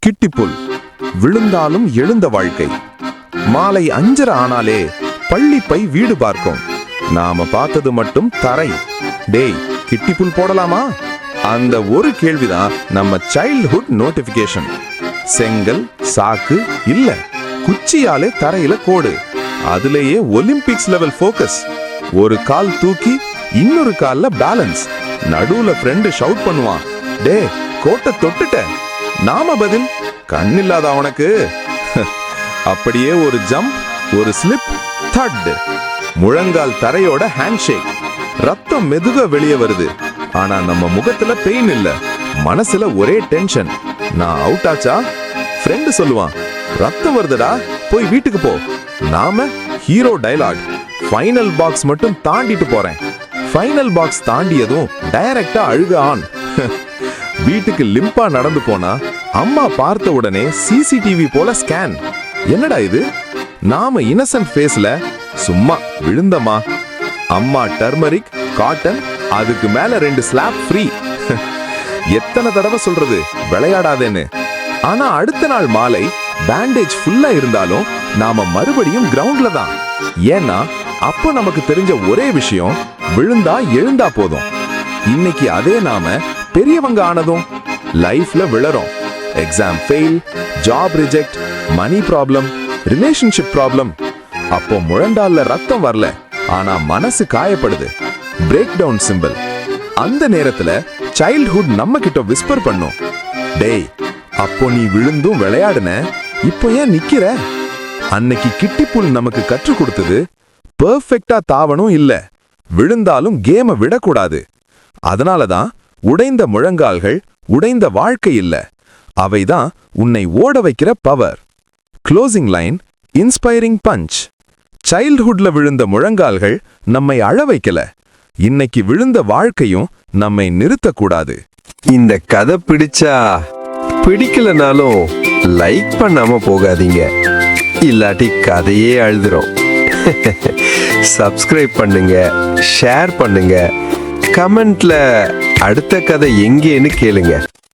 கிட்டிப்புல் விழுந்தாலும் எழுந்த வாழ்க்கை. மாலை 5:30 ஆனாலே பள்ளிப்பை வீடு பார்க்கும். நாம பார்த்தது மட்டும் தரை. டேய், கிட்டிப்புல் போடலாமா? அந்த ஒரு கேள்விதான் நம்ம சைல்ட்ஹுட் நோட்டிபிகேஷன். செங்கல், சாக்கு இல்ல, குச்சியாலே தரையில கோடு. அதுலயே ஒலிம்பிக்ஸ் லெவல் போக்கஸ். ஒரு கால் தூக்கி இன்னொரு கால்ல பேலன்ஸ். நடுவுல ஃப்ரெண்டு ஷவுட் பண்ணுவான், டே கோட்டை தொட்டுட்ட. நாம பதில், கண்ணில்லாத அவனுக்கு. அப்படியே ஒரு ஜம்ப், ஒரு ஸ்லிப், தட். முழங்கால் தரையோட ஹேண்ட்ஷேக். ரத்தம் மெதுவா வெளியே வருது. ஆனா நம்ம முகத்துல பெயின் இல்ல, மனசுல ஒரே டென்ஷன். நான் அவுட் ஆச்சா? ஃப்ரெண்டு சொல்லுவான், ரத்தம் வருதுடா, போய் வீட்டுக்கு போ. நாம ஹீரோ டயலாக், ஃபைனல் பாக்ஸ் மட்டும் தாண்டிட்டு போறேன். ஃபைனல் பாக்ஸ் தாண்டியதும் டைரக்டா அழுக ஆன். வீட்டுக்கு லிம்பா நடந்து போனா அம்மா பார்த்த உடனே சிசிடிவி போல ஸ்கேன். என்னடா இது? நாம இன்னசென்ட் ஃபேஸ்ல சும்மா விழுந்தமா. அம்மா டர்மரிக், காட்டன், அதுக்கு மேல 2 ஸ்லாப் ஃப்ரீ. எத்தனை தடவை சொல்றது விளையாடாதேன்னு. ஆனா அடுத்த நாள் மாலை பேண்டேஜ் ஃபுல்லா இருந்தாலும் நாம மறுபடியும் கிரவுண்ட்ல தான். ஏன்னா அப்ப நமக்கு தெரிஞ்ச ஒரே விஷயம், விழுந்தா எழுந்தா போதும். இன்னைக்கு அதே நாம பெரியவங்க ஆனதும் லைஃப்ல விழறோம். Exam fail, job reject, money problem, relationship problem. அப்போ முழங்கால்ல ரத்தம் வரல, ஆனா மனசு காயப்படுது. Break down simple. அந்த நேரத்துல சைல்ட்ஹுட் நம்ம கிட்ட விஸ்பர் பண்ணும், டேய் அப்போ நீ விழுந்தும் விளையாடுன, இப்போ ஏன் நிக்கிற? அன்னைக்கு கிட்டிப்புல் நமக்கு கற்றுக் கொடுத்தது, பெர்ஃபெக்ட்டா தாவணும் இல்ல, விழுந்தாலும் கேம விடக்கூடாது. அதனாலதான் உடைந்த முழங்கால்கள் உடைந்த வாழ்க்கை இல்ல, அவைதான் உன்னை ஓட வைக்கிற power. Closing line, inspiring punch. சைல்ட்ஹுட்ல விழுந்த முழங்கால்கள் நம்மை அழ வைக்கல, இன்னைக்கு விழுந்த வாழ்க்கையும் நம்மை நிறுத்தக்கூடாது. இந்த கதை பிடிச்சா பிடிக்கலனாலும் லைக் பண்ணாம போகாதீங்க, இல்லாட்டி கதையே அழுதுரும். சப்ஸ்கிரைப் பண்ணுங்க, ஷேர் பண்ணுங்க, கமெண்ட்ல அடுத்த கதை எங்கேன்னு கேளுங்க.